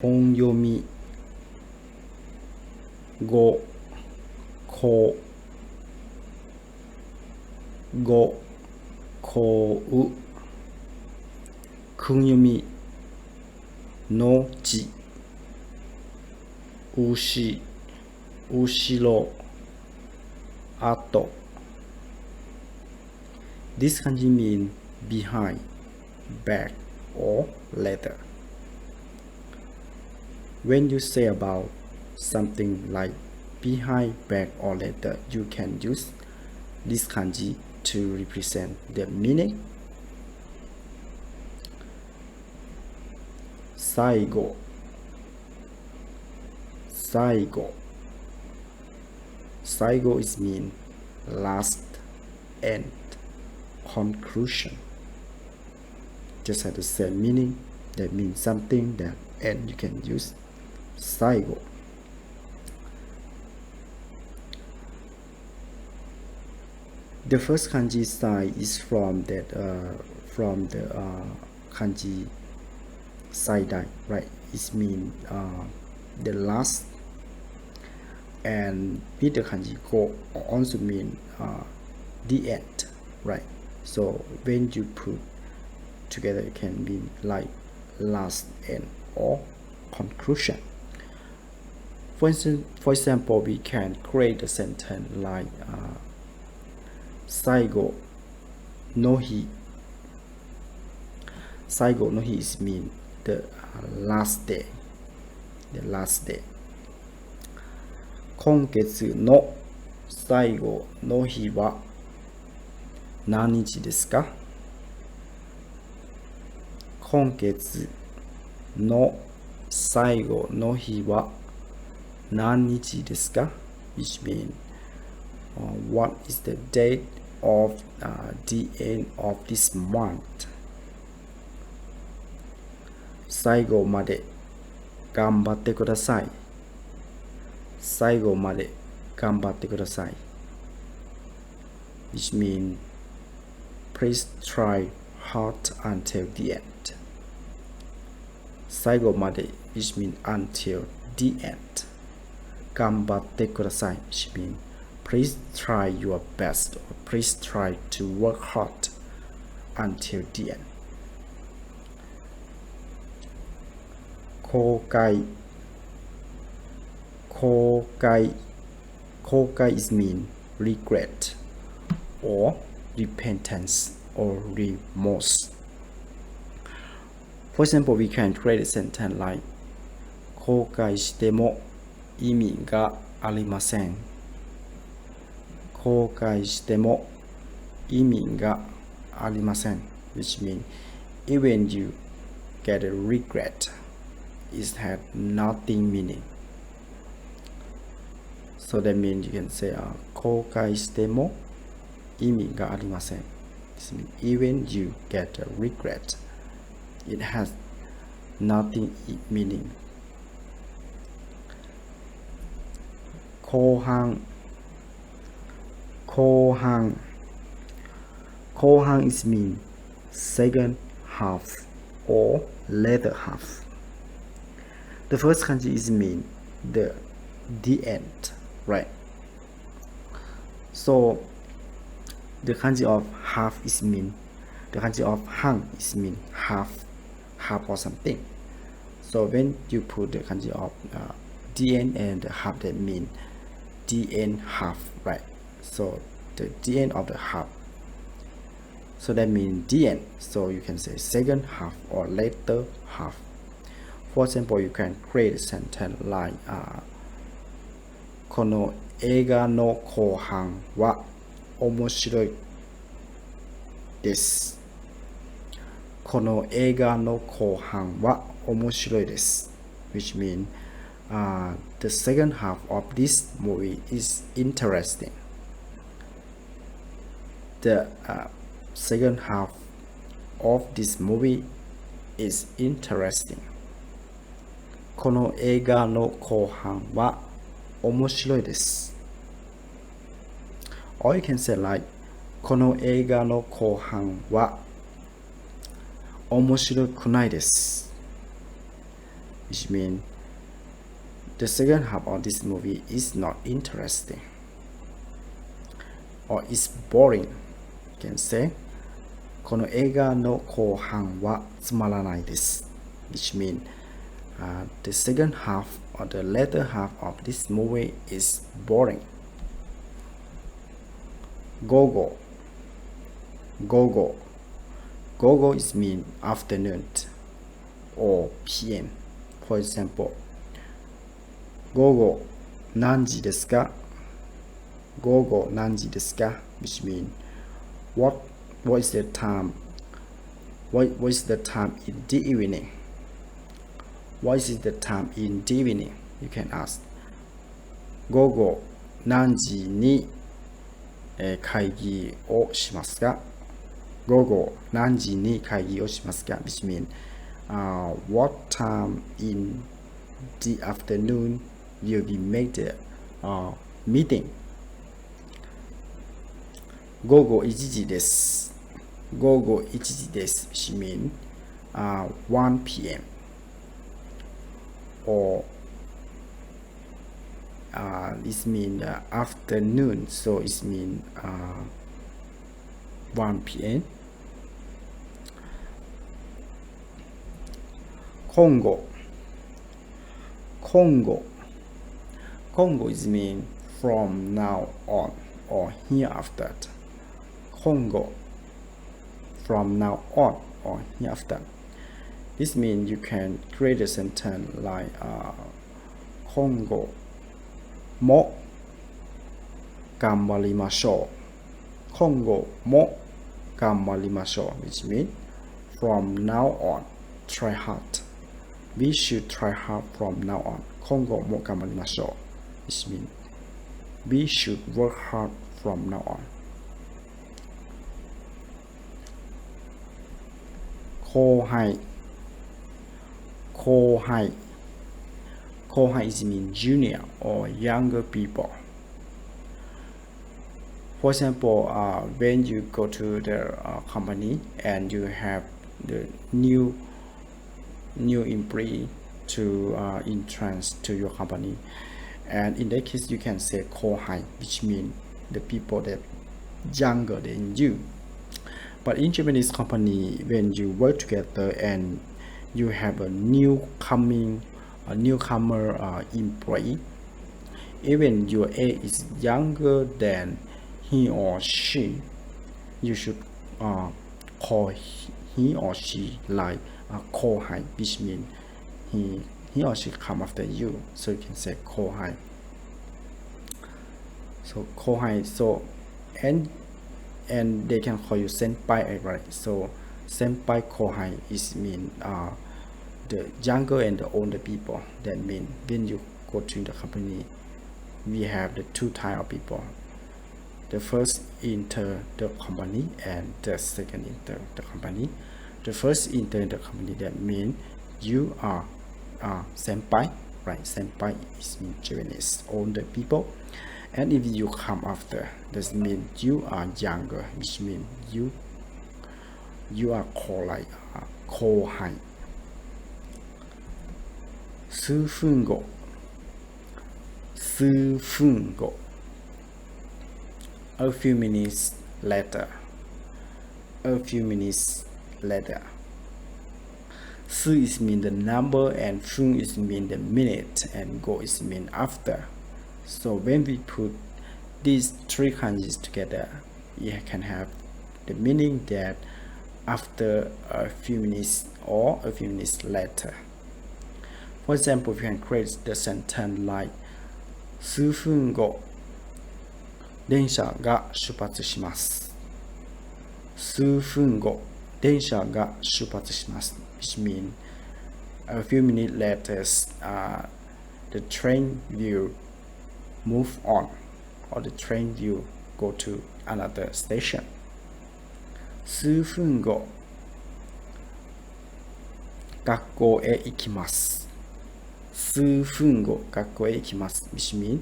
本読み語こ語こう訓読みのち牛後ろあと This kanji mean behind, back, or later. When you say about something like behind, back, or later, you can use this kanji to represent the meaning. 最後最後最後 is mean last, end, conclusion. Just have the same meaning. That means something that end you can use 最後 The first kanji sign is from the kanji saidai, right? It means the last, and with the kanji go also mean the end, right? So when you put together, it can mean like last, end, or conclusion. For example, we can create a sentence like 最後の日 最後の日 is mean the last day. The last day. 今月の最後の日は何日ですか？今月の最後の日は何日ですか？ Which means what is the date of the end of this month. 最後まで頑張ってください。最後まで頑張ってください。Which means please try hard until the end. 最後まで which means until the end. 頑張ってください which means please try your best, or please try to work hard until the end. 後悔後悔後悔 is mean regret or repentance or remorse. For example, we can create a sentence like 後悔しても意味がありません。後悔しても意味がありません which means even you get a regret, it had nothing meaning. So that means you can say 後悔しても意味がありません This means even you get a regret, it has nothing meaning. 後半後半後半 is mean second half or later half. The first kanji is mean the end, right? So the kanji of half is mean the kanji of hang is mean half or something. So when you put the kanji of the end and the half, that mean the end half, right? So the end of the half, so that means the end. So you can say second half or later half. For example, you can create a sentence like この映画の後半は面白いです。この映画の後半は面白いです。Which means the second half of this movie is interesting. The second half of this movie is interesting. この映画の後半は面白いです。Or you can say like この映画の後半は面白くないです。which means the second half of this movie is not interesting or is boring. You can say この映画の後半はつまらないです which means the second half or the latter half of this movie is boring. Gogo. Gogo is mean afternoon or PM. For example, 午後何時ですか? 午後何時ですか? Which means what is the time? What is the time in the evening? What is the time in the evening? You can ask. 午後何時に会議をしますか? 午後何時に会議をしますか? Which means what time in the afternoon will be make the meeting. 午後1時です。午後1時です。Which means 1 p.m. or this means afternoon, so it means 1 p.m. 今後 is mean from now on or hereafter. 今後 from now on or hereafter. This means you can create a sentence like 今後も頑張りましょう。今後も頑張りましょう。Which means from now on, try hard. We should try hard from now on. 今後も頑張りましょう。Which means we should work hard from now on. 後輩 is mean junior or younger people. For example, when you go to the company and you have the new employee to entrance to your company, and in that case you can say kohai, which means the people that younger than you. But in Japanese company, when you work together and you have a newcomer employee, even your age is younger than he or she, you should call he or she like kohai, which means he or she come after you, so you can say kohai. So kohai, so and they can call you senpai, right? So senpai kohai is mean the younger and the older people. That means when you go to the company, we have the two type of people. The first enter the company and the second enter the company. The first enter the company, that means you are senpai, right? Senpai is in Japanese, older people. And if you come after, that means you are younger, which means you are called like kohai. 数分後 a few minutes later. 数 is mean the number and 分 is mean the minute and go is mean after. So when we put these three kanjis together, you can have the meaning that after a few minutes or a few minutes later. For example, you can create the sentence like 数分後電車が出発します。数分後電車が出発します。Which means a few minutes later, the train will move on, or the train will go to another station. 数分後学校へ行きます。数分後学校へ行きます。Which means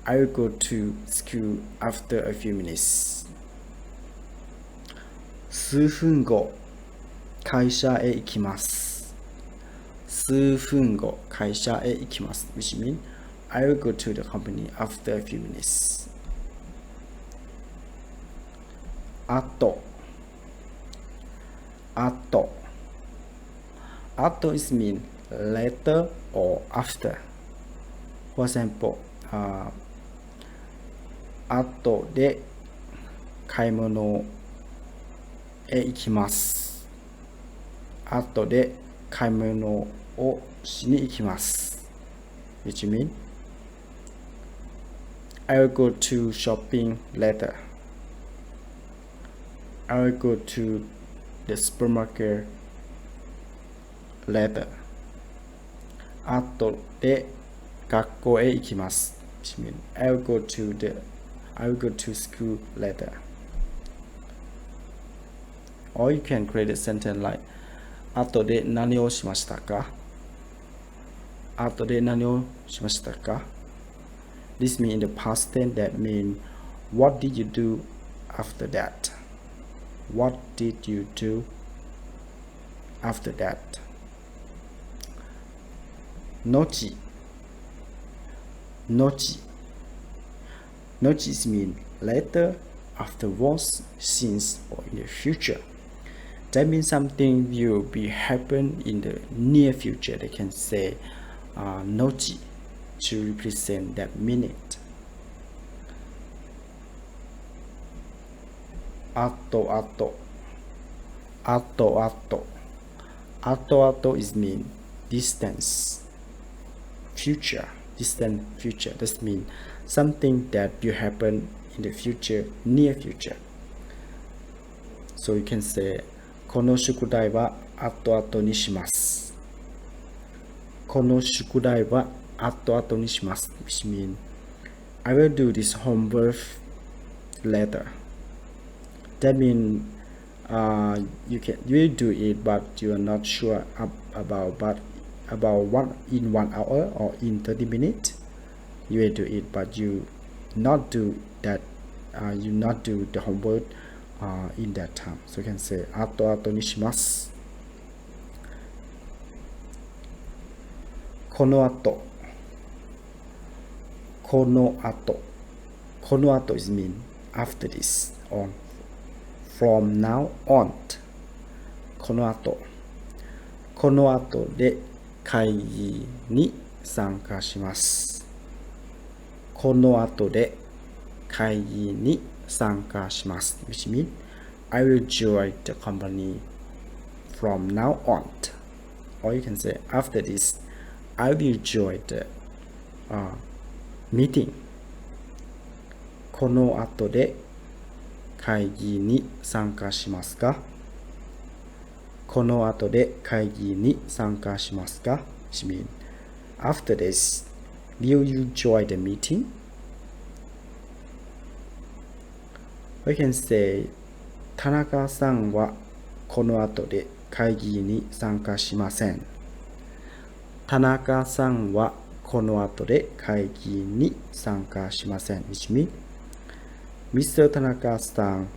I will go to school after a few minutes. 数分後会社へ行きます。数分後会社へ行きます which means I will go to the company after a few minutes あと is mean later or after for example 後で買い物へ行きます後で買い物をしに行きます which mean I will go to shopping later I will go to the supermarket later 後で学校へ行きます which mean I will go to school later or you can create a sentence like 後で何をしましたか後で何をしましたか This means in the past tense that means what did you do after that What did you do after that? Nochi means later, afterwards, since, or in the future. That means something will be happen in the near future. They can say nochi to represent that minute. あと is mean distance distant future that means something that will happen in the future near future so you can say この宿題は後々にしますこの宿題は後々にします which means I will do this homework later That means you will do it, but you are not sure about what in 1 hour or in 30 minutes. You will do it, but you not do that. You not do the homework in that time. So you can say 後々にします。この後 is mean after this or from now on この後で会議に参加しますこの後で会議に参加します which means I will join the company from now on or you can say after this I will join the meeting この後で会議に参加しますかこの後で会議に参加しますか which means after this will you join the meeting we can say 田中さんはこの後で会議に参加しません田中さんはこの後で会議に参加しません which means Mr. Tanaka-san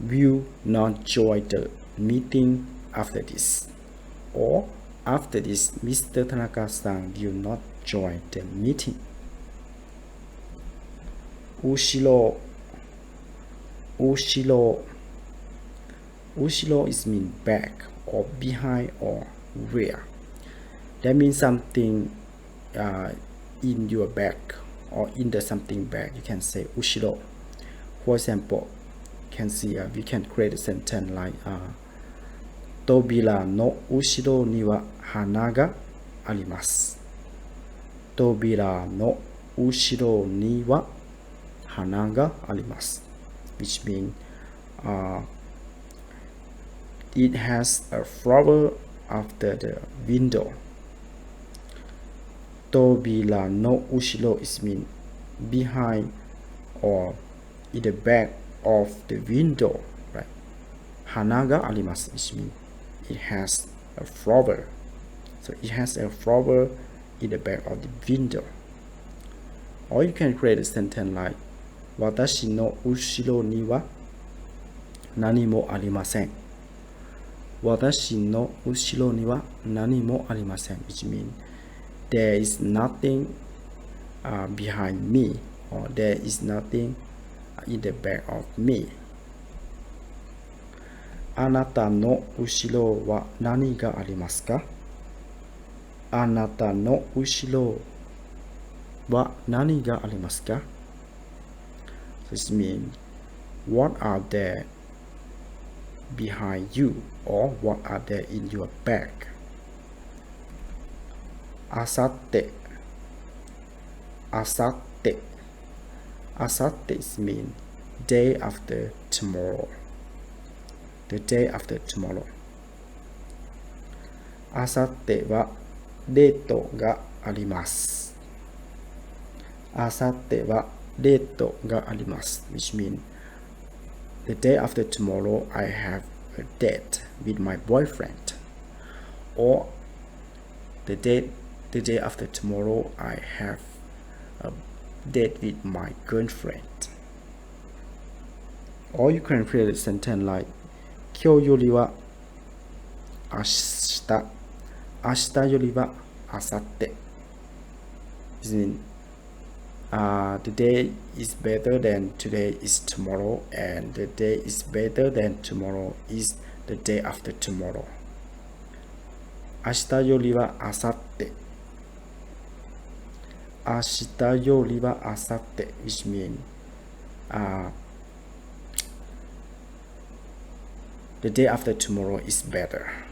will not join the meeting after this. Or after this, Mr. Tanaka-san will not join the meeting. 後ろ is mean back or behind or rear. That means something in your back. Or in the something back, you can say 後ろ For example, you can see we can create a sentence like 扉の後ろには花があります扉の後ろには花があります which means it has a flower after the window扉の後ろ is mean behind or in the back of the window, right? 花があります which mean it has a flower. So it has a flower in the back of the window. Or you can create a sentence like 私の後ろには何もありません私の後ろには何もありません which means there is nothing behind me or there is nothing in the back of me あなたの後ろは何がありますかあなたの後ろは何がありますか This means what are there behind you or what are there in your back あさってあさってあさって is mean day after tomorrow the day after tomorrow あさってはデートがありますあさってはデートがあります which means the day after tomorrow I have a date with my boyfriend or the day after tomorrow I have a date with my girlfriend or you can create a sentence like 今日よりは明日明日よりは明後日 This means the day is better than today is tomorrow and the day is better than tomorrow is the day after tomorrow 明日よりは明後日明日よりは明後日 which means the day after tomorrow is better